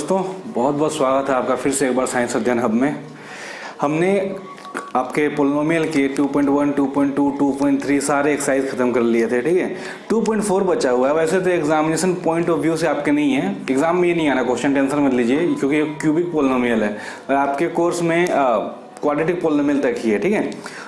दोस्तों, बहुत बहुत स्वागत है आपका फिर से एक बार साइंस अध्ययन हब में। हमने आपके पोलिनोमियल के 2.1, 2.2, 2.3 सारे एक्सरसाइज खत्म कर लिए थे। ठीक है, 2.4 बचा हुआ है। वैसे तो एग्जामिनेशन पॉइंट ऑफ व्यू से आपके नहीं है, एग्जाम में ये नहीं आना क्वेश्चन, टेंशन मत लीजिए, क्योंकि ये क्यूबिक पोलिनोमियल है और आपके कोर्स में क्वाड्रेटिक पोलिनोमियल तक ही है। ठीक है,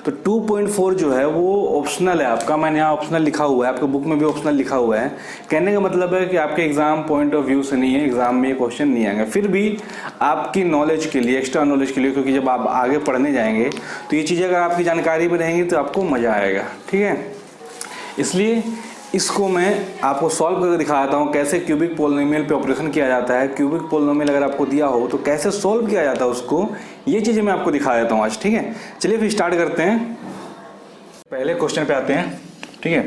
तो 2.4 जो है वो ऑप्शनल है आपका। मैंने यहाँ ऑप्शनल लिखा हुआ है, आपके बुक में भी ऑप्शनल लिखा हुआ है। कहने का मतलब है कि आपके एग्जाम पॉइंट ऑफ व्यू से नहीं है, एग्जाम में ये क्वेश्चन नहीं आएंगे। फिर भी आपकी नॉलेज के लिए, एक्स्ट्रा नॉलेज के लिए, क्योंकि जब आप आगे पढ़ने जाएंगे तो ये चीज़ें अगर आपकी जानकारी में रहेंगी तो आपको मज़ा आएगा। ठीक है, इसलिए इसको मैं आपको सॉल्व करके दिखाता हूँ कैसे क्यूबिक पोलिनोमियल पे ऑपरेशन किया जाता है। क्यूबिक पोलिनोमियल अगर आपको दिया हो तो कैसे सॉल्व किया जाता है उसको, ये चीज़ें मैं आपको दिखा देता हूँ आज। ठीक है, चलिए फिर स्टार्ट करते हैं। पहले क्वेश्चन पे आते हैं। ठीक है,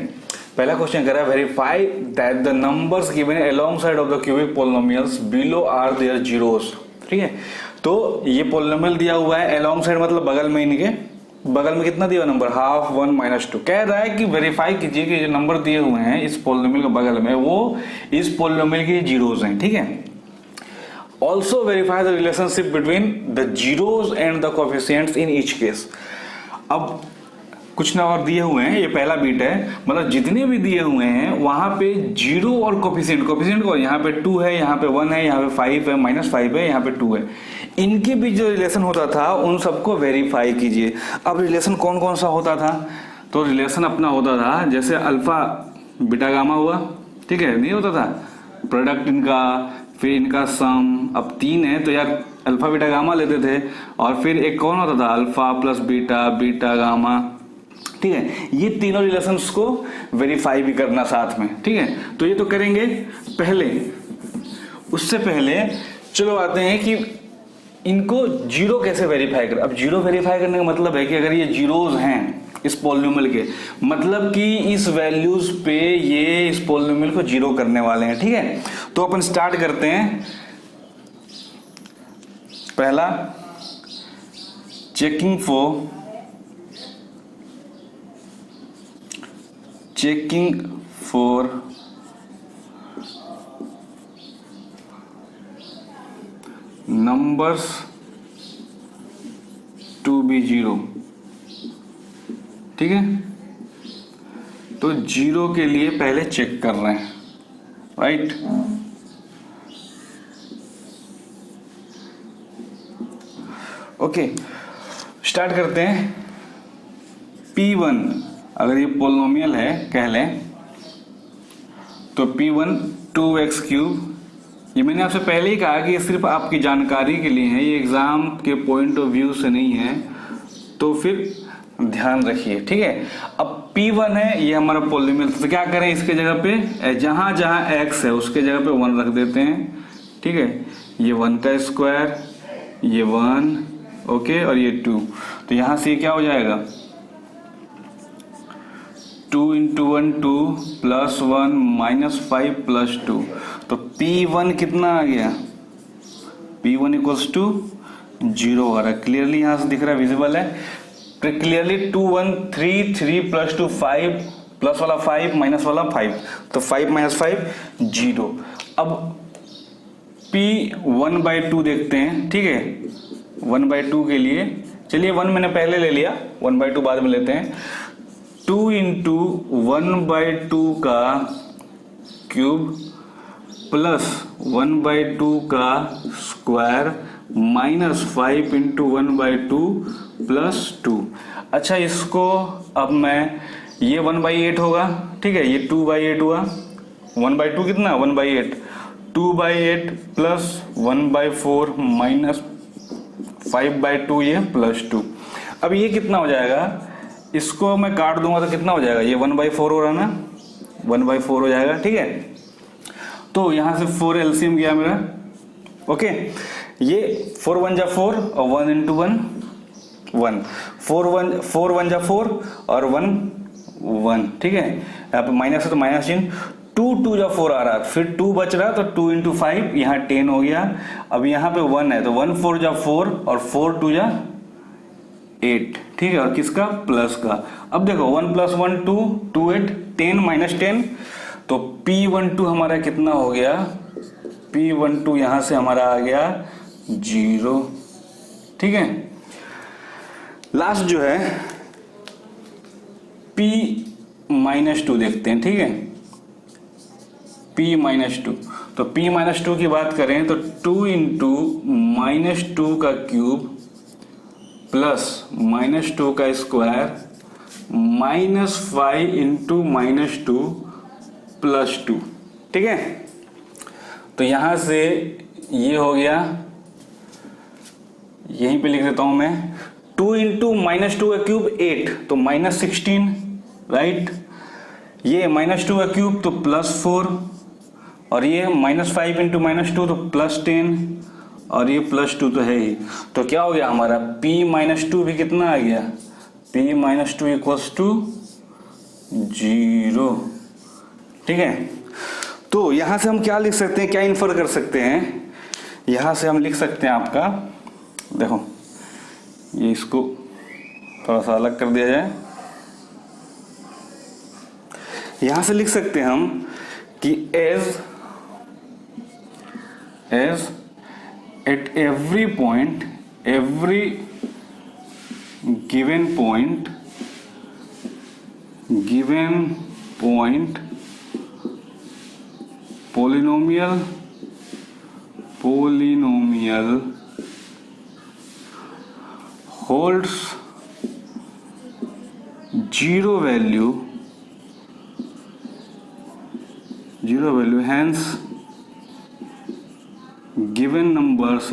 पहला क्वेश्चन कह रहा है verify that the numbers given alongside of the cubic polynomials below are their zeros. ठीक है, तो ये पोलिनोमियल दिया हुआ है अलोंग साइड मतलब बगल में, इनके बगल में कितना दिया नंबर, ½ 1 -2। कह रहा है कि वेरीफाई कीजिए कि जो नंबर दिए हुए हैं इस पोलिनोमियल के बगल में वो इस पोलिनोमियल के जीरोस हैं। ठीक है, also verify the relationship between the zeros and the coefficients in each case. अब कुछ ना और दिए हुए हैं, ये पहला बीट है, मतलब जितने भी दिए हुए हैं वहां पे जीरो और कोफिशिएंट को, यहाँ पे 2 है, यहाँ पे 1 है, यहाँ पे 5 है, -5 है, यहाँ पे 2 है, इनके बीच जो रिलेशन होता था उन सबको वेरीफाई कीजिए। अब रिलेशन कौन कौन सा होता था, तो रिलेशन अपना होता था जैसे अल्फा बीटा गामा हुआ। ठीक है, नहीं होता था प्रोडक्ट इनका, फिर इनका सम। अब 3 है तो यार अल्फा बीटा गामा लेते थे, और फिर एक कौन होता था alpha plus beta, beta gamma. ठीक है, ये तीनों रिलेशंस को वेरीफाई भी करना साथ में। ठीक है, तो ये तो करेंगे पहले। उससे पहले चलो आते हैं कि इनको जीरो कैसे वेरीफाई कर। अब जीरो वेरीफाई करने का मतलब है कि अगर ये जीरोज हैं इस पोलिनोमियल के, मतलब कि इस वैल्यूज पे ये इस पोलिनोमियल को जीरो करने वाले हैं। ठीक है, तो अपन स्टार्ट करते हैं। पहला, checking for numbers to be zero. ठीक है, तो जीरो के लिए पहले चेक कर रहे हैं, राइट। ओके, स्टार्ट करते हैं। P1 अगर ये पोलिनोमियल है कह लें तो P1 2x³। ये मैंने आपसे पहले ही कहा कि ये सिर्फ आपकी जानकारी के लिए है, ये एग्जाम के पॉइंट ऑफ व्यू से नहीं है, तो फिर ध्यान रखिए। ठीक है, अब P1 है, ये हमारा पोलिनोमियल, तो क्या करें, इसके जगह पे जहां जहां x है उसके जगह पे 1 रख देते हैं। ठीक है, ये 1 का स्क्वायर, ये 1, ओके, और ये 2, तो यहां से क्या हो जाएगा 2 × 1 2 + 1 -5 + 2, तो P1 कितना आ गया, P1 = 0 आ रहा है। क्लियरली यहां से दिख रहा है, विजिबल है क्लियरली। 2 1 3 3 + 2 5 प्लस वाला 5 माइनस वाला 5, तो 5 - 5 0। अब P1/2 देखते हैं। ठीक है, 1/2 के लिए चलिए 1 मैंने पहले ले लिया, 1/2 बाद में लेते हैं। 2 × 1/2 का क्यूब प्लस 1/2 का स्क्वायर माइनस 5 × 1/2 + 2। अच्छा, इसको अब मैं, ये 1/8 होगा। ठीक है, ये 2/8 हुआ, 1/2 कितना 1/8, 2/8 प्लस 1/4 माइनस 5/2 ये +2। अब ये कितना हो जाएगा, इसको मैं काट दूंगा तो कितना हो जाएगा, ये 1/4 हो रहा ना, 1/4 हो जाएगा। ठीक है, तो यहां से 4 एलसीएम गया मेरा। ओके, ये 4 1 जा 4 और 1 × 1 1, 4 1 जा 4 और 1 1। ठीक है, यहाँ पे माइनस है तो माइनस चिन्ह, 2 2 जा 4 आ रहा, फिर 2 बच रहा तो 2 × 5 यहाँ 10 हो गया। अब यहाँ पे 1 है तो 1 4 जा 4 और 4 2 जा 8। ठीक है, और किसका, प्लस का। अब देखो 1 + 1 2 2 8 10 - 10, तो P12 हमारा कितना हो गया, P12 यहाँ से हमारा आ गया 0। ठीक है, लास्ट जो है P-2 देखते हैं। ठीक है, P-2, तो P-2 की बात करें तो 2 इंटू -2 का क्यूब प्लस -2 का स्क्वायर -5 इंटू -2 प्लस 2। ठीक है, तो यहां से ये हो गया, यहीं पे लिख देता हूं मैं, 2 इंटू -2 का क्यूब 8 तो -16, राइट। ये -2 का क्यूब तो +4, और ये -5 इंटू -2 तो +10, और ये +2 तो है ही। तो क्या हो गया हमारा P-2 भी कितना आ गया, P-2 इक्वल्स टू 0। ठीक है, तो यहां से हम क्या लिख सकते हैं, क्या इन्फर कर सकते हैं, यहां से हम लिख सकते हैं आपका, देखो ये इसको थोड़ा सा अलग कर दिया जाए, यहां से लिख सकते हैं हम कि as at every point, every given point polynomial holds zero value, hence given numbers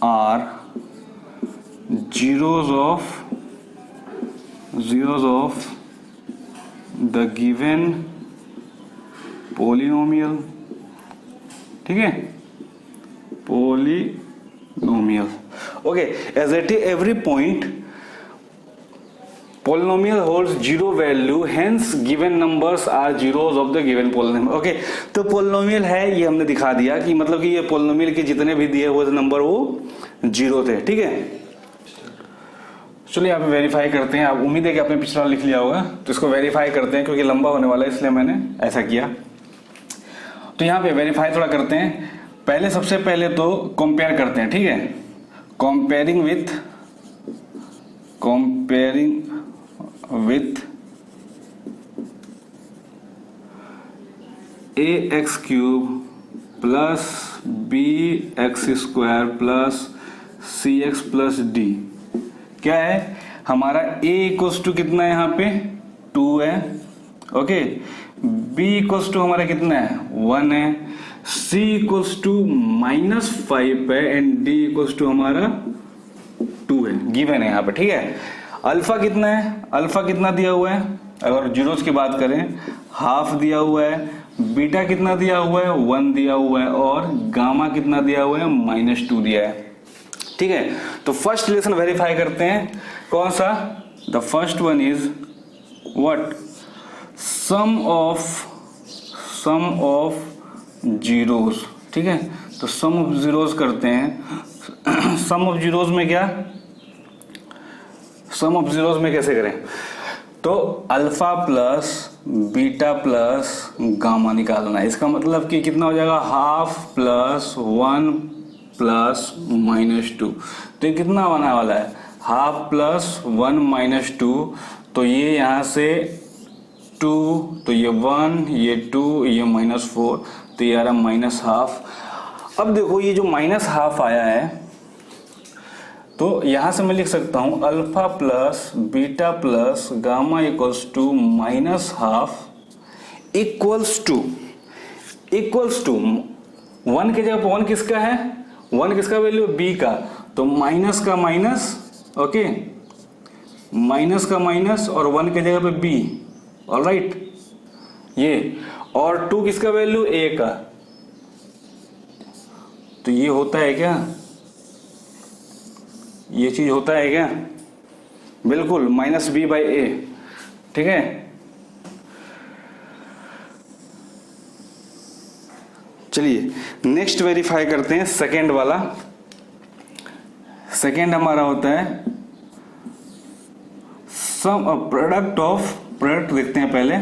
are zeros of the given polynomial। ठीक है, polynomial, okay. As at every point polynomial holds zero value, hence given numbers are zeros of the given polynomial। Okay, तो polynomial है, ये हमने दिखा दिया कि मतलब कि ये polynomial के जितने भी दिए हुए नंबर वो 0 थे। ठीक है, चलिए आप वेरीफाई करते हैं। आप उम्मीद है कि आपने पिछला लिख लिया होगा, तो इसको वेरीफाई करते हैं क्योंकि लंबा होने वाला है, इसलिए मैंने ऐसा किया। तो यहाँ पे वेरीफाई थोड़ा करते हैं। पहले सबसे पहले तो कंपेयर करते हैं। ठीक है, comparing with ax cube plus bx square plus cx plus d। क्या है हमारा a इक्वल्स टू कितना है, यहाँ पे 2 है, ओके। b इक्वल्स टू हमारा कितना है, 1 है। c इक्वल्स टू -5 है एंड d इक्वल्स टू हमारा 2 है, गिवन है यहाँ पे। ठीक है, अल्फा कितना है, अल्फा कितना दिया हुआ है, अगर जीरोस की बात करें हाफ दिया हुआ है, बीटा कितना दिया हुआ है 1 दिया हुआ है, और गामा कितना दिया हुआ है -2 दिया है। ठीक है, तो फर्स्ट रिलेशन वेरीफाई करते हैं, कौन सा, the first one is what, sum of zeros. ठीक है, तो सम ऑफ जीरोस करते हैं। सम ऑफ जीरोस में क्या, सम ऑफ जीरोस में कैसे करें, तो alpha plus beta plus gamma निकालना है। इसका मतलब कि कितना हो जाएगा, हाफ प्लस 1 प्लस -2। तो ये कितना बना वाला है, हाफ प्लस 1 -2, तो ये यहाँ से 2, तो ये 1, ये 2, ये -4, तो ये आ रहा -हाफ। अब देखो ये जो -हाफ आया है, तो यहां से मैं लिख सकता हूं alpha plus beta plus gamma equals to -half equals to 1 के जगह पर 1 किसका है, 1 किसका वैल्यू, b का, तो माइनस का माइनस, ओके, माइनस का माइनस और 1 के जगह पे b, ऑलराइट, ये, और 2 किसका वैल्यू, a का। तो ये होता है क्या, ये चीज होता है क्या, बिल्कुल -b/a। ठीक है, चलिए नेक्स्ट वेरीफाई करते हैं सेकेंड वाला। सेकेंड हमारा होता है सम प्रोडक्ट ऑफ प्रोडक्ट देखते हैं पहले,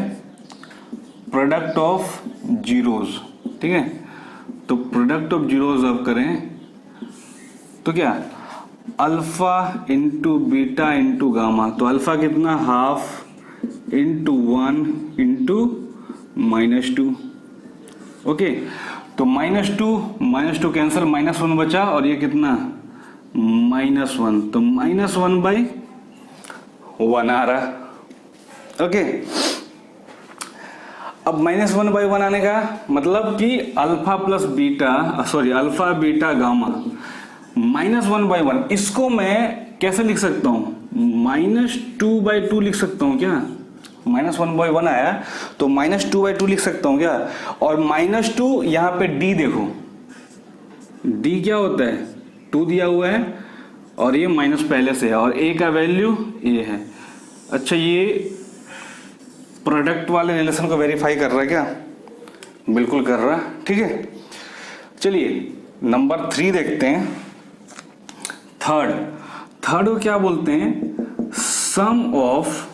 प्रोडक्ट ऑफ जीरोज, ठीक है। तो प्रोडक्ट ऑफ जीरोज अब करें तो क्या, alpha into beta into gamma. तो अल्फा कितना, हाफ इंटू 1 इंटू -2, ओके। तो -2 कैंसिल, -1 बचा और ये कितना, -1, तो -1/1 आ रहा, ओके। अब -1/1 आने का मतलब कि alpha plus beta, sorry alpha beta gamma -1/1, इसको मैं कैसे लिख सकता हूं, -2/2 लिख सकता हूं क्या, -1/1 आया तो -2/2 लिख सकता हूं क्या। और -2 यहां पे d देखो, d क्या होता है, 2 दिया हुआ है और ये माइनस पहले से है और a का वैल्यू a है। अच्छा, ये प्रोडक्ट वाले रिलेशन को वेरीफाई कर रहा है क्या, बिल्कुल कर रहा, ठीक है। चलिए नंबर 3 देखते हैं, थर्ड को क्या बोलते हैं, सम ऑफ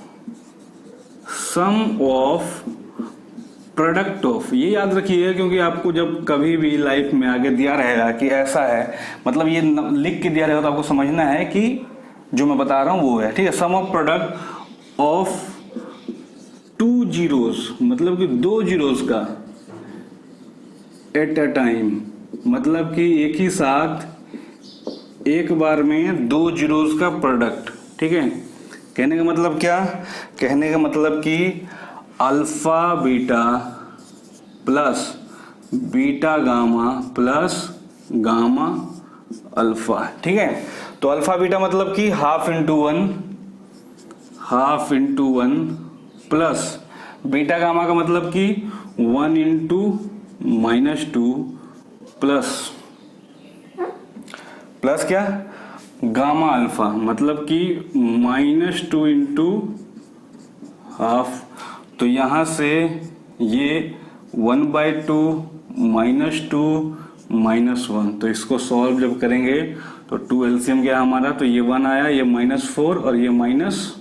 प्रोडक्ट ऑफ। ये याद रखिए क्योंकि आपको जब कभी भी लाइफ में आगे दिया रहेगा कि ऐसा है, मतलब ये लिख के दिया रहेगा तो आपको समझना है कि जो मैं बता रहा हूं वो है, ठीक है। Sum of product of 2 zeros, मतलब कि 2 जीरोज का एट अ टाइम, मतलब कि एक ही साथ एक बार में 2 जीरोज का प्रोडक्ट, ठीक है। कहने का मतलब क्या, कहने का मतलब कि alpha beta plus beta gamma plus gamma alpha, ठीक है। तो अल्फा बीटा मतलब कि half into one plus beta gamma का मतलब कि 1 इंटू -2 प्लस क्या, गामा अल्फा मतलब कि -2 इंटू हाफ। तो यहां से ये 1/2 -2 -1, तो इसको सॉल्व जब करेंगे तो 2 एलसीएम क्या हमारा, तो ये 1 आया, ये -4 और ये माइनस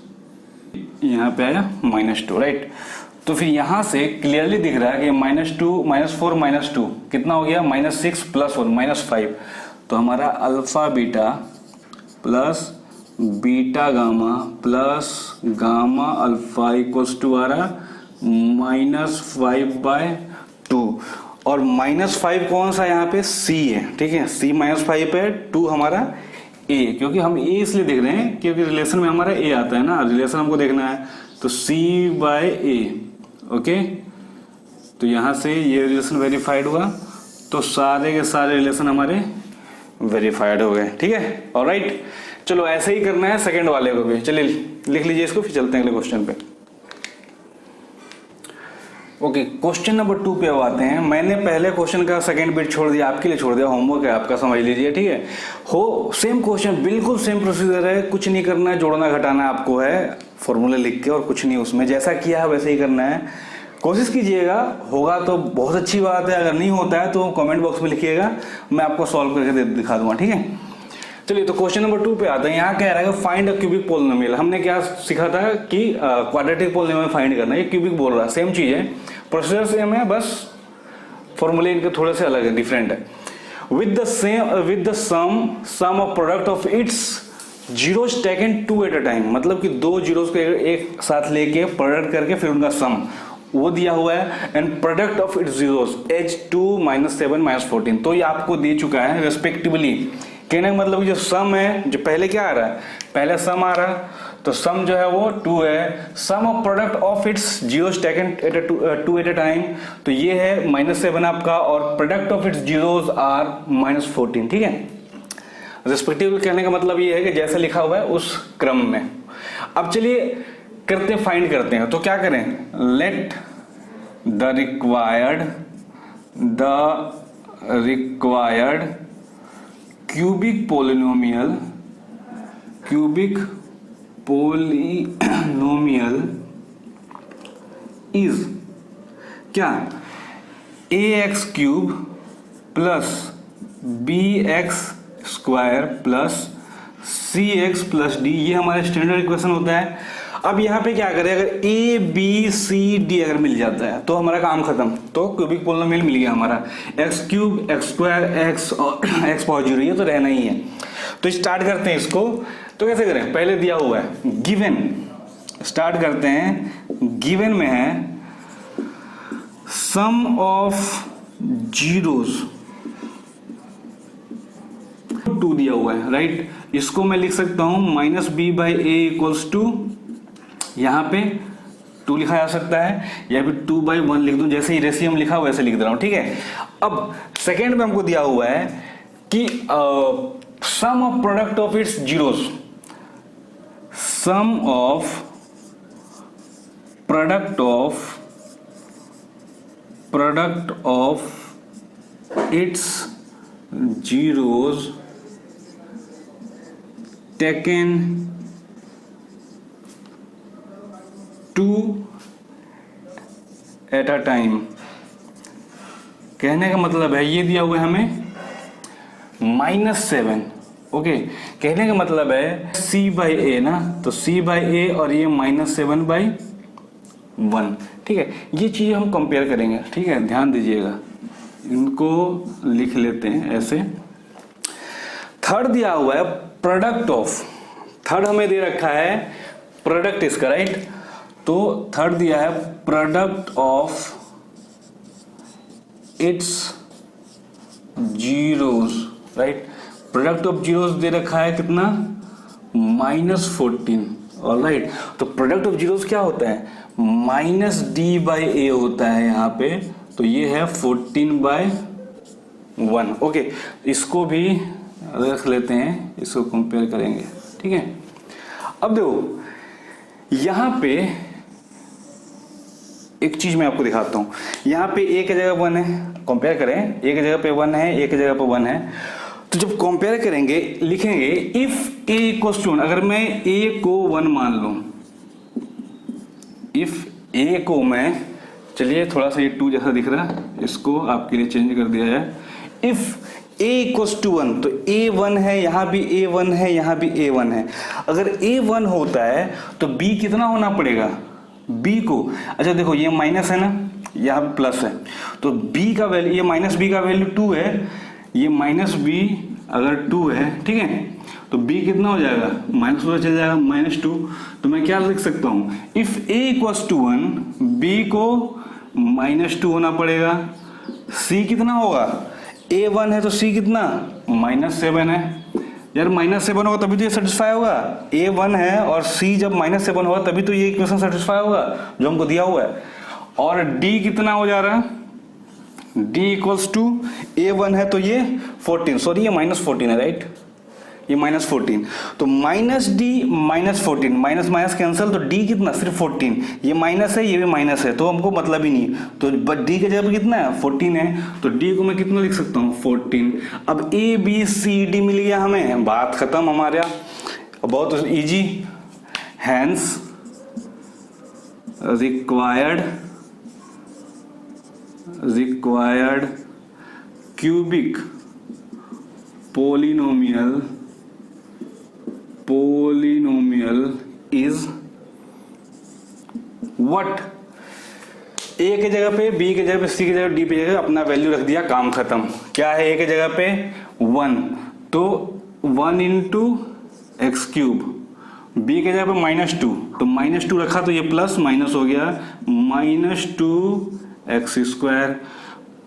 यहाँ पे आया -2, राइट। तो फिर यहां से क्लियरली दिख रहा है कि -2 -4 -2 कितना हो गया, -6 + 1 -5। तो हमारा alpha beta plus beta gamma plus gamma alpha equals to आ रहा -5/2। और -5 कौन सा यहाँ पे, c है, ठीक है। c -5 है, 2 हमारा a, क्योंकि हम a इसलिए देख रहे हैं क्योंकि रिलेशन में हमारा a आता है ना, रिलेशन हमको देखना है, तो c/a, ओके। तो यहाँ से ये रिलेशन वेरीफाइड हुआ, तो सारे के सारे रिलेशन हमारे वेरीफाइड हो गए, ठीक है। ऑलराइट, चलो ऐसे ही करना है सेकंड वाले को भी। चलिए लिख लीजिए इसको, फिर चलते हैं अगले क्वेश्चन पे। ओके, क्वेश्चन नंबर 2 पे अब आते हैं। मैंने पहले क्वेश्चन का सेकंड बिट छोड़ दिया, आपके लिए छोड़ दिया, होमवर्क है आपका, समझ लीजिए, ठीक है। सेम क्वेश्चन, बिल्कुल सेम प्रोसीजर है, कुछ नहीं करना है, जोड़ना घटाना आपको है, फॉर्मूले लिख के, और कुछ नहीं, उसमें जैसा किया है वैसे ही करना है। कोशिश कीजिएगा, होगा तो बहुत अच्छी बात है, अगर नहीं होता है तो कमेंट बॉक्स में लिखिएगा, मैं आपको सॉल्व करके दिखा दूंगा, ठीक है। चलिए तो क्वेश्चन नंबर 2 पे आते हैं। यहाँ कह रहा है फाइंड अ क्यूबिक पोलिनोमियल। हमने क्या सीखा था कि क्वाड्रेटिक पोलिनोमियल फाइंड करना है, ये क्यूबिक बोल रहा है, सेम चीज है, प्रोसीजर सेम है, बस फॉर्मूले इनके थोड़े से अलग है, डिफरेंट है। With the sum of product of its zeros taken 2 at a time, मतलब कि 2 जीरोस को एक साथ लेके प्रोडक्ट करके फिर उनका सम वो दिया हुआ है, and product of its zeros h2 -7 -14, तो ये आपको दे चुका है रेस्पेक्टिवली। कहने का मतलब जो सम है, जो पहले क्या आ रहा है, पहले सम आ रहा है, तो सम जो है वो 2 है। Sum of product of its zeros taken 2 at a time, तो ये है -7 आपका, और product of its zeros are -14, ठीक है। रेस्पेक्टिवली कहने का मतलब ये है कि जैसे लिखा हुआ है उस क्रम में। अब चलिए करते हैं, फाइंड करते हैं। तो क्या करें, let the required cubic polynomial is क्या, ax³ plus bx² plus cx plus d, ये हमारा स्टैंडर्ड इक्वेशन होता है। अब यहाँ पे क्या करें, अगर ए बी सी डी अगर मिल जाता है तो हमारा काम खत्म, तो क्यूबिक पोलिनोमियल मिल गया हमारा। X cube, x square, x और एक्स पावर जीरो, ये तो रहना ही है। तो स्टार्ट करते हैं इसको। तो कैसे करें, पहले दिया हुआ है गिवन, स्टार्ट करते हैं। गिवन में है सम ऑफ जीरोस 2 दिया हुआ है, राइट। इसको मैं लिख सकता हूं minus B by A equals to, यहां पे 2 लिखा जा सकता है, या फिर 2/1 लिख दूं, जैसे ही रेशियो में लिखा वैसे लिख दे रहा हूं, ठीक है। अब सेकेंड में हमको दिया हुआ है कि sum of product of its zeros, sum of product of its zeros taken 2 at a time. कहने का मतलब है, ये दिया हुआ है हमें -7, ओके। कहने का मतलब है c बाई ए ना, तो c बाई ए और ये -7/1, ठीक है। ये चीज हम कंपेयर करेंगे, ठीक है, ध्यान दीजिएगा, इनको लिख लेते हैं ऐसे। थर्ड दिया हुआ है प्रोडक्ट ऑफ, थर्ड हमें दे रखा है प्रोडक्ट इसका, राइट। तो थर्ड दिया है product of its zeros, right. Product of zeros दे रखा है कितना, -14, ऑलराइट। तो प्रोडक्ट ऑफ जीरोस क्या होता है, -d/a होता है यहाँ पे, तो ये है 14/1, ओके। इसको भी रख लेते हैं, इसको कंपेयर करेंगे, ठीक है। अब देखो यहां पे एक चीज मैं आपको दिखाता हूं, यहां पे ए की जगह 1 है, कंपेयर करें, ए की जगह पे 1 है, ए की जगह पे 1 है। तो जब कंपेयर करेंगे लिखेंगे इफ ए इक्वल्स टू 1, अगर मैं ए को 1 मान लूं, इफ ए को मैं, चलिए थोड़ा सा ये 2 जैसा दिख रहा है, इसको आपके लिए चेंज कर दिया जाए। इफ a इक्वल्स टू 1, तो a1 है, यहां भी a1 है, यहां भी a1 है। अगर a1 होता है तो b कितना होना पड़ेगा, b को, अच्छा देखो ये माइनस है ना, यहाँ प्लस है, तो b का वैल्यू, ये माइनस b का वैल्यू 2 है, ये माइनस b अगर 2 है, ठीक है, तो b कितना हो जाएगा, माइनस चल जाएगा, -2। तो मैं क्या लिख सकता हूं, if a equals to 1, b को -2 होना पड़ेगा, c कितना होगा, a1 है तो c कितना, -7 है। यार -7 होगा तभी तो ये सेटिस्फाई होगा, a1 है और c जब -7 होगा तभी तो ये इक्वेशन सेटिस्फाई होगा जो हमको दिया हुआ है। और d कितना हो जा रहा है, d इक्वल्स टू a1 है तो ये 14, सॉरी ये -14 है, राइट, ये -14, तो -d -14, माइनस माइनस कैंसिल, तो d कितना, सिर्फ 14, ये माइनस है, ये भी माइनस है, तो हमको मतलब ही नहीं, तो d के जगह कितना है, 14 है, तो d को मैं कितना लिख सकता हूँ, 14। अब a b c d मिल गया हमें, बात खत्म हमारा, बहुत easy. Hence required cubic polynomial is what, a के जगह पे, बी के जगह पे, सी के जगह, डी पे जगह अपना वैल्यू रख दिया, काम खत्म। क्या है ए के जगह पे 1, तो 1 इंटू एक्स क्यूब, बी के जगह पे -2, तो -2 रखा तो ये प्लस माइनस हो गया, -2x²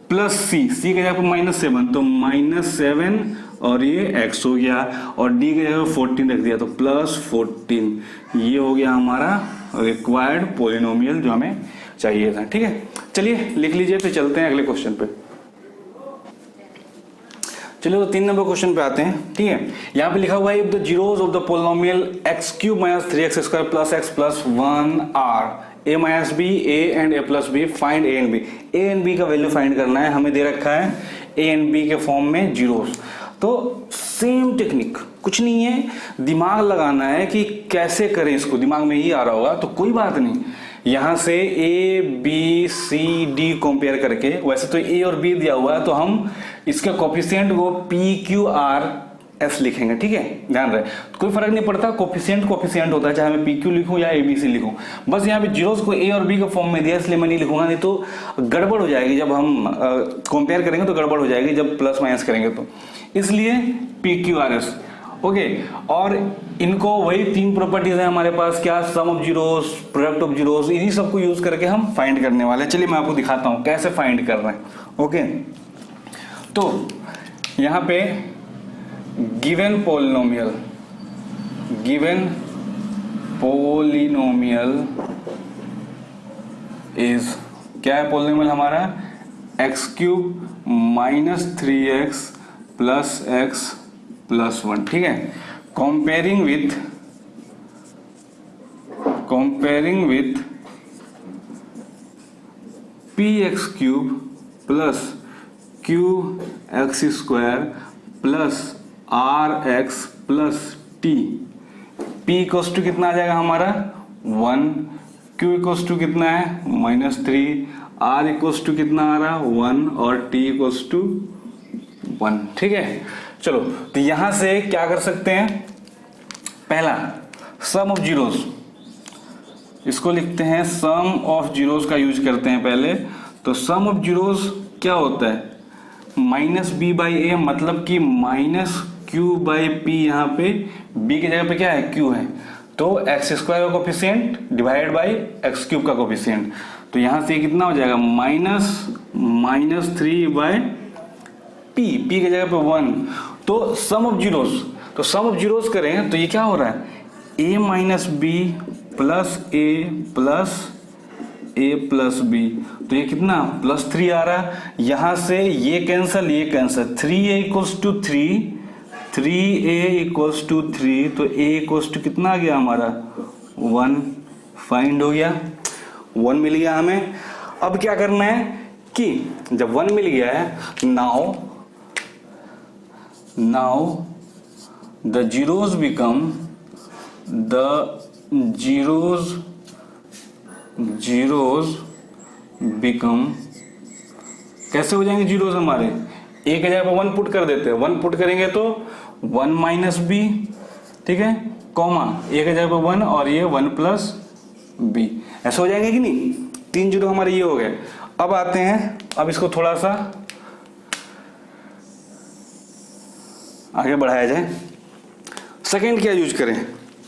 प्लस सी के जगह पे -7, तो -7 और ये x हो गया, और d के जगह 14 रख दिया तो +14। ये हो गया हमारा रिक्वायर्ड पोलिनोमियल जो हमें चाहिए था, ठीक है। चलिए लिख लीजिए, फिर चलते हैं अगले क्वेश्चन पे। चलिए तो 3 नंबर क्वेश्चन पे आते हैं, ठीक है। यहाँ पे लिखा हुआ है if the zeros of the polynomial x³ - 3x² + x + 1 are a - b, a and a + b, find a and b। a and b का वैल्यू फाइंड करना है, हमें दे रखा है a and b के फॉर्म में जीरोस। तो सेम टेक्निक, कुछ नहीं है, दिमाग लगाना है कि कैसे करें इसको, दिमाग में ही आ रहा होगा तो कोई बात नहीं। यहां से a b c d compare करके, वैसे तो a और b दिया हुआ है तो हम इसके कोफिशिएंट को p q r एस लिखेंगे, ठीक है, ध्यान रहे। तो कोई फर्क नहीं पड़ता, कोफिशिएंट कोफिशिएंट होता है, चाहे मैं पी क्यू लिखूं या एबीसी लिखूं। बस यहाँ पे जीरोस को ए और बी के फॉर्म में दिया, इसलिए मैं नहीं लिखूंगा, नहीं तो गड़बड़ हो जाएगी। जब हम कंपेयर करेंगे तो गड़बड़ हो जाएगी, जब प्लस माइनस करेंगे तो, इसलिए p q r s. Okay, और इनको वही तीन प्रॉपर्टीज है हमारे पास, क्या, sum of zeros, product of zeros, इन्हीं सबको यूज करके हम फाइंड करने वाले हैं। चलिए मैं आपको दिखाता हूं कैसे फाइंड कर रहे हैं। ओके, तो यहां पे गिवन पोलिनोमियल इज, क्या है पोलिनोमियल हमारा, x cube minus 3x plus x plus 1, ठीक है। Comparing with P X cube plus Q X square plus R X plus T. P equals to कितना आ जाएगा हमारा 1, क्यू इक्वल्स टू कितना है -3, आर इक्वल्स टू कितना आ रहा 1 और टी इक्वल्स टू 1, ठीक है। चलो, तो यहां से क्या कर सकते हैं, पहला सम ऑफ जीरोस, इसको लिखते हैं सम ऑफ जीरोस का यूज करते हैं पहले। तो सम ऑफ जीरोस क्या होता है, -b/a, मतलब कि -q/p, यहाँ पे b की जगह पे क्या है, q है, तो x² का कोफिशिएंट डिवाइडेड बाय x³ का कोफिशिएंट। तो यहां से कितना हो जाएगा, -3/p, p की जगह पे 1। तो सम ऑफ जीरोस करें तो ये क्या हो रहा है, a minus B plus a plus B, तो ये कितना +3 आ रहा है। यहां से ये कैंसल 3a इक्वल्स टू 3, तो a इक्वल्स टू कितना आ गया हमारा 1, फाइंड हो गया, 1 मिल गया हमें। अब क्या करना है कि जब 1 मिल गया है, नाउ the zeros become कैसे हो जाएंगे जीरोस हमारे, एक जगह पर 1 पुट कर देते हैं, 1 पुट करेंगे तो 1 माइनस बी, ठीक है, कॉमा एक जगह पर 1 और ये 1 प्लस बी, ऐसे हो जाएंगे कि नहीं, 3 जीरो हमारे ये हो गए। अब आते हैं, अब इसको थोड़ा सा आगे बढ़ाया जाए। सेकेंड क्या यूज करें,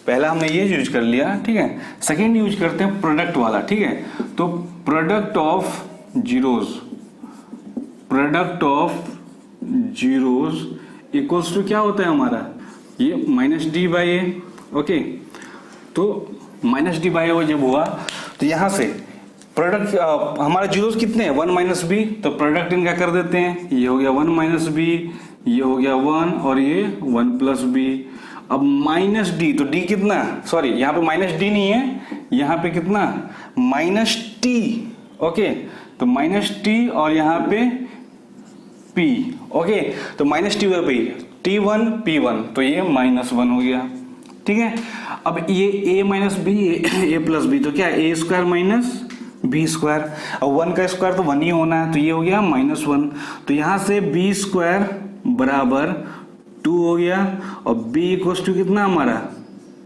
पहला हमने ये यूज कर लिया, ठीक है, सेकेंड यूज करते हैं प्रोडक्ट वाला, ठीक है। तो product of zeros equals to क्या होता है हमारा, ये -d/a, ओके। तो -d/a जब हुआ तो यहां से प्रोडक्ट हमारे जीरोस कितने हैं, 1 माइनस बी, तो प्रोडक्ट इनका कर देते हैं, ये हो गया 1 माइनस बी, ये हो गया 1 और ये 1 प्लस बी। अब -d, तो d कितना, सॉरी यहाँ पे -d नहीं है, यहाँ पे कितना -t, ओके, तो -t और यहाँ पे p, ओके, तो -t और p, t1 p1, तो ये -1 हो गया, ठीक है। अब ये a minus B, a plus B, तो क्या a square minus B square, अब 1 का स्क्वायर तो 1 ही होना है, तो ये हो गया -1। तो यहाँ से b स्क्वायर बराबर 2 हो गया, और b इक्वल्स टू कितना हमारा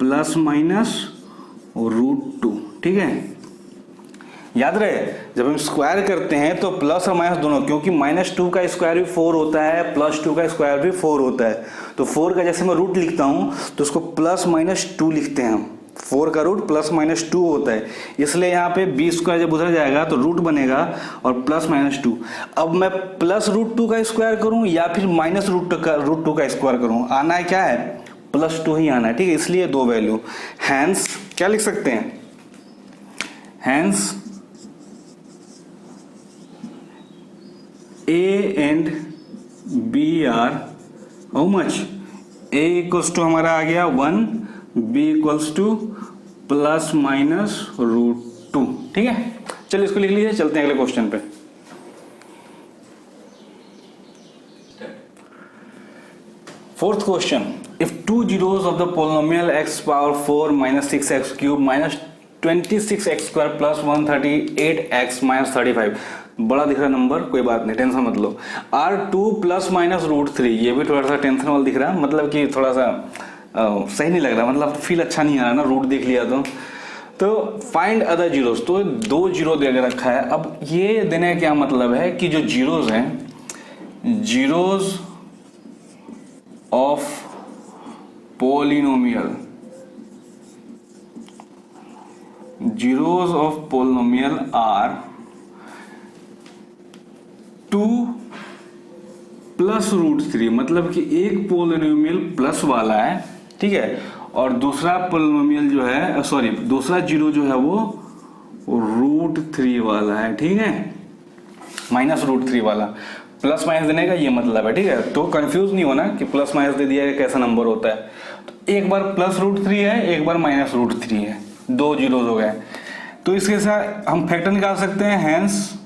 ±√2, ठीक है। याद रहे जब हम स्क्वायर करते हैं तो प्लस और माइनस दोनों, क्योंकि -2 का स्क्वायर भी 4 होता है, +2 का स्क्वायर भी 4 होता है। तो 4 का जैसे मैं रूट लिखता हूं तो उसको +-2 लिखते हैं हम, 4 का रूट +-2 होता है, इसलिए यहाँ पे b स्क्वायर जब उधर जाएगा तो रूट बनेगा और +-2। अब मैं +√2 का स्क्वायर करूं या फिर -√2 का स्क्वायर करूं, आना है क्या है, +2 ही आना है, ठीक है, इसलिए 2 वैल्यू। हैंस क्या लिख सकते हैं, hence a and b are how much, a equals to हमारा आ गया 1, b इक्वल्स टू ±√2, ठीक है। चलिए इसको लिख लीजिए, चलते हैं अगले क्वेश्चन पे। Fourth question, if 2 zeros of the polynomial x power 4 -6x cube 26x² plus 138x minus 35, बड़ा दिख रहा नंबर, कोई बात नहीं, टेंशन मत लो। R2 प्लस माइनस √3, ये भी थोड़ा सा टेंशन वाला दिख रहा है, मतलब कि थोड़ा सा सही नहीं लग रहा, मतलब फील अच्छा नहीं आ रहा ना, रूट देख लिया तो फाइंड अदर जीरोस, तो 2 जीरो दे रखा है। अब ये देने का क्या मतलब है कि जो जीरोस हैं, zeros of polynomial, zeros of polynomial are 2 plus √3, मतलब कि एक पोलिनोमियल प्लस वाला है, ठीक है, और दूसरा पोलिनोमियल जो है, सॉरी, दूसरा जीरो जो है वो √3 वाला है, ठीक है, माइनस √3 वाला। प्लस माइनस देने का ये मतलब है, ठीक है, तो कंफ्यूज नहीं होना कि प्लस माइनस दे दिया कैसा नंबर होता है। तो एक बार प्लस √3 है, एक बार माइनस √3 है, 2 जीरोस हो गए। तो इसके साथ हम फैक्टर निकाल सकते हैं, hence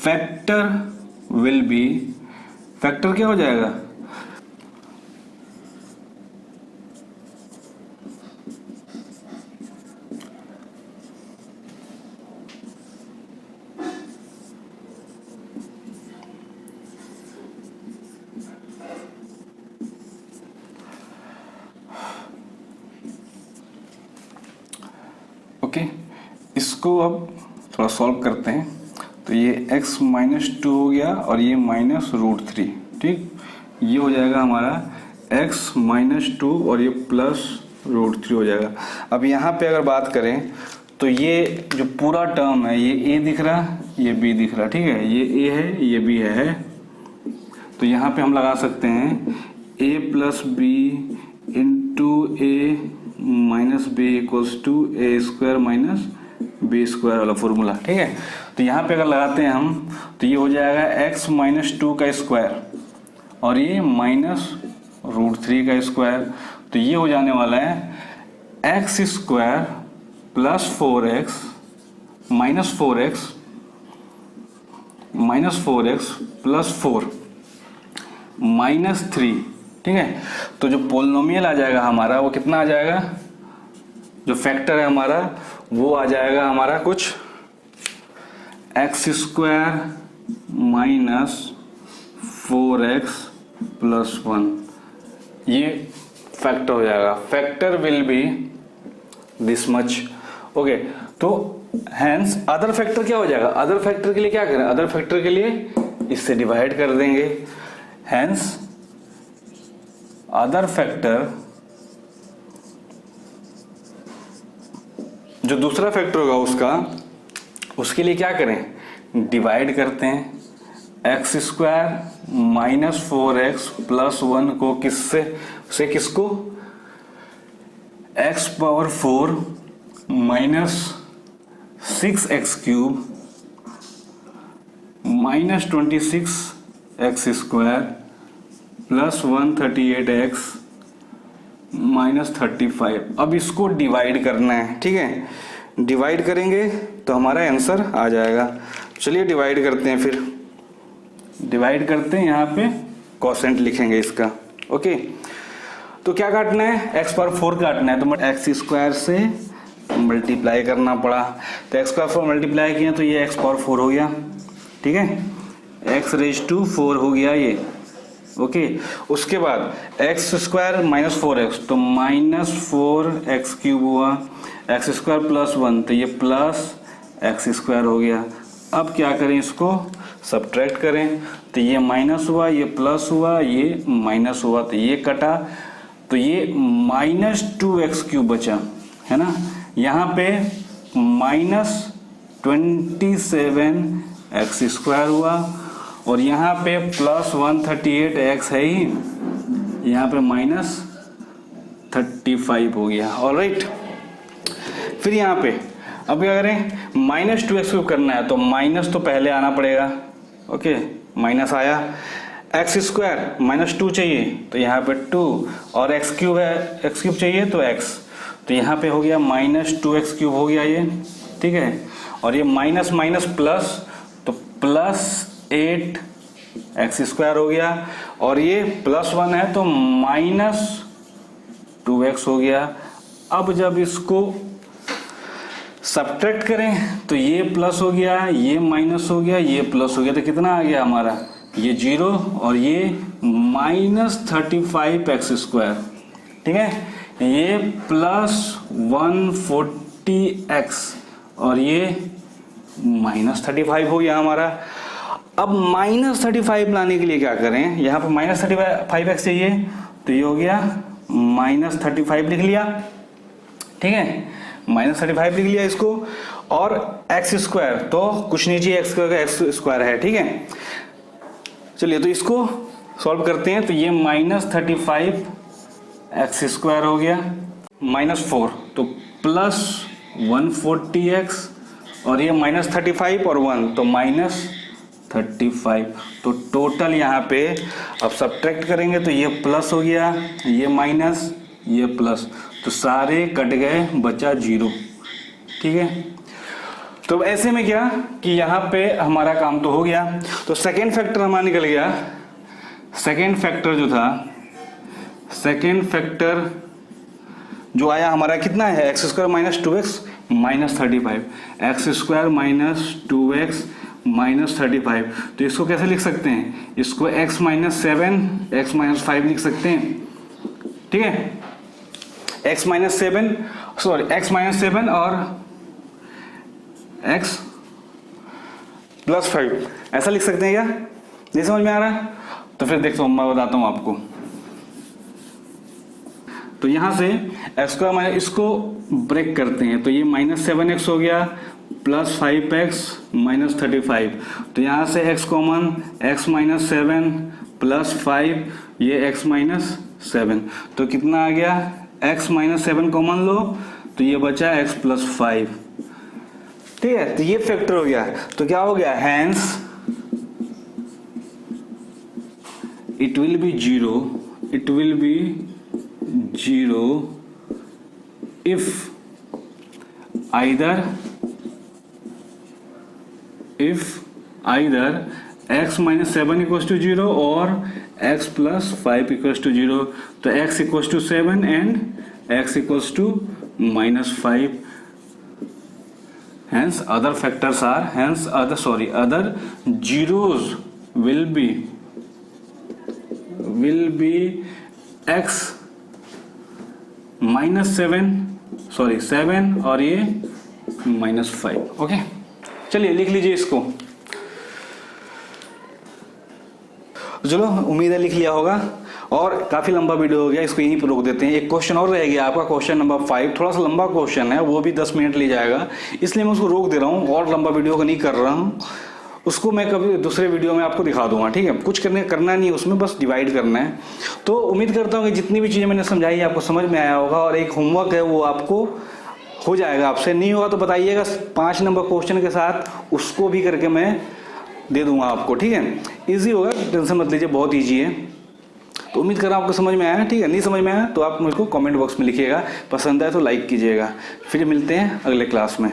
factor will be, factor क्या हो जाएगा, ओके। इसको अब थोड़ा सॉल्व करते हैं, तो ये x माइनस 2 हो गया और ये माइनस √3, ठीक, ये हो जाएगा हमारा x माइनस 2 और ये प्लस √3 हो जाएगा। अब यहाँ पे अगर बात करें तो ये जो पूरा टर्म है, ये a दिख रहा, ये b दिख रहा, ठीक है, ये a है, ये b है, तो यहाँ पे हम लगा सकते हैं a plus B into a minus B equals to a² minus b² वाला फॉर्मूला, ठीक है। तो यहाँ पे अगर लगाते हैं हम, तो ये हो जाएगा x माइनस 2 का स्क्वायर और ये माइनस √3 का स्क्वायर, तो ये हो जाने वाला है x² plus 4x minus 4x plus 4 minus 3, ठीक है। तो जो पोलिनोमियल आ जाएगा हमारा वो कितना आ जाएगा, जो फैक्टर है हमारा वो आ जाएगा हमारा कुछ x² माइनस 4x प्लस 1, ये फैक्टर हो जाएगा। Factor will B this much, okay. तो हैंस अदर फैक्टर क्या हो जाएगा, अदर फैक्टर के लिए क्या करें, अदर फैक्टर के लिए इससे डिवाइड कर देंगे, हैंस अदर फैक्टर, जो दूसरा फैक्टर होगा उसके लिए क्या करें, डिवाइड करते हैं। x² माइनस 4x प्लस 1 को किससे से किसको, x⁴ minus 6x³ minus 26x² plus 138x minus 35। अब इसको डिवाइड करना है, ठीक है, डिवाइड करेंगे तो हमारा आंसर आ जाएगा। चलिए डिवाइड करते हैं, फिर डिवाइड करते हैं, यहाँ पे कोसेंट लिखेंगे इसका, ओके। तो क्या काटना है, x⁴ काटना है, तो x² से मल्टीप्लाई करना पड़ा, तो x² मल्टीप्लाई किया तो ये x⁴ हो गया, ठीक है, x⁴ हो गया ये, ओके। उसके बाद x² माइनस 4x, तो माइनस 4x³ हुआ, x² प्लस 1, तो ये प्लस x² हो गया। अब क्या करें, इसको सब्ट्रैक्ट करें, तो ये माइनस हुआ, ये प्लस हुआ, ये माइनस हुआ, तो ये कटा, तो ये माइनस 2x³ बचा, है ना। यहाँ पे माइनस 27x² हुआ और यहाँ पे प्लस 138x है ही, यहाँ पे माइनस 35 हो गया, ऑलराइट। फिर यहाँ पे अब क्या करें, माइनस 2x³ करना है, तो माइनस तो पहले आना पड़ेगा, ओके, माइनस आया, x² माइनस 2 चाहिए तो यहाँ पे 2 और x³ है, x³ चाहिए तो x, तो यहाँ पे हो गया माइनस 2x³ हो गया ये, ठीक है, और ये माइनस माइनस प्लस, तो प्लस 8x² हो गया, और ये प्लस 1 है तो माइनस 2x हो गया। अब जब इसको सब्ट्रैक्ट करें तो ये प्लस हो गया, ये माइनस हो गया, ये प्लस हो गया, तो कितना आ गया हमारा, ये 0 और ये -35x²। ठीक है, ये +140x और ये -35 हो गया हमारा। अब -35 लाने के लिए क्या करें, यहाँ पर -35x चाहिए, तो ये हो गया -35 लिख लिया। ठीक है, -35 लिख लिया इसको, और x² तो कुछ नहीं चाहिए, x² है। ठीक है, चलिए तो इसको सॉल्व करते हैं। तो ये -35x² हो गया, -4 तो +140x और ये -35 और 1 तो -35। तो टोटल यहाँ पे अब सब्ट्रैक्ट करेंगे तो ये प्लस हो गया, ये माइनस, ये प्लस, तो सारे कट गए, बचा 0। ठीक है, तो ऐसे में क्या कि यहाँ पे हमारा काम तो हो गया। तो सेकेंड फैक्टर हमारा निकल गया। सेकेंड फैक्टर जो था, सेकेंड फैक्टर जो आया हमारा कितना है, x² - 2x -35, x² - 2x -35। तो इसको कैसे लिख सकते हैं, इसको x - 7 x - 5 लिख सकते हैं। ठीक है, x - 7 और x + 5 ऐसा लिख सकते हैं क्या, नहीं समझ में आ रहा? तो फिर देखो मैं बताता हूं आपको। तो यहां से x² इसको ब्रेक करते हैं, तो ये -7x हो गया +5x -35। तो यहां से x कॉमन, x - 7 +5, ये x - 7, तो कितना आ गया, x - 7 कॉमन लो तो ये बचा x + 5। ठीक है, तो ये फैक्टर हो गया। तो क्या हो गया, hence it will be 0 if either x - 7 = 0 और x + 5 = 0। तो x = 7 and x = -5। hence other factors are other zeros will be x - 7 और ये -5। ओके, चलिए लिख लीजिए इसको। चलो, उम्मीद है लिख लिया होगा। और काफी लंबा वीडियो हो गया, इसको यहीं पर रोक देते हैं। एक क्वेश्चन और रह गया आपका, क्वेश्चन नंबर 5। थोड़ा सा लंबा क्वेश्चन है, वो भी 10 मिनट ले जाएगा, इसलिए मैं उसको रोक दे रहा हूँ और लंबा वीडियो को नहीं कर रहा हूँ। उसको मैं कभी दूसरे वीडियो में आपको दिखा दूंगा। ठीक है, कुछ करना नहीं है उसमें, बस डिवाइड करना है। तो उम्मीद करता हूँ कि जितनी भी चीज़ें मैंने समझाई आपको समझ में आया होगा, और एक होमवर्क है वो आपको हो जाएगा। आपसे नहीं होगा तो बताइएगा, 5 नंबर क्वेश्चन के साथ उसको भी करके मैं दे दूंगा आपको। ठीक है, ईजी होगा, टेंशन मत लीजिए, बहुत ईजी है। तो उम्मीद कर रहा हूँ आपको समझ में आया। ठीक है, नहीं समझ में आया तो आप मुझको कमेंट बॉक्स में लिखिएगा, पसंद आए तो लाइक कीजिएगा। फिर मिलते हैं अगले क्लास में।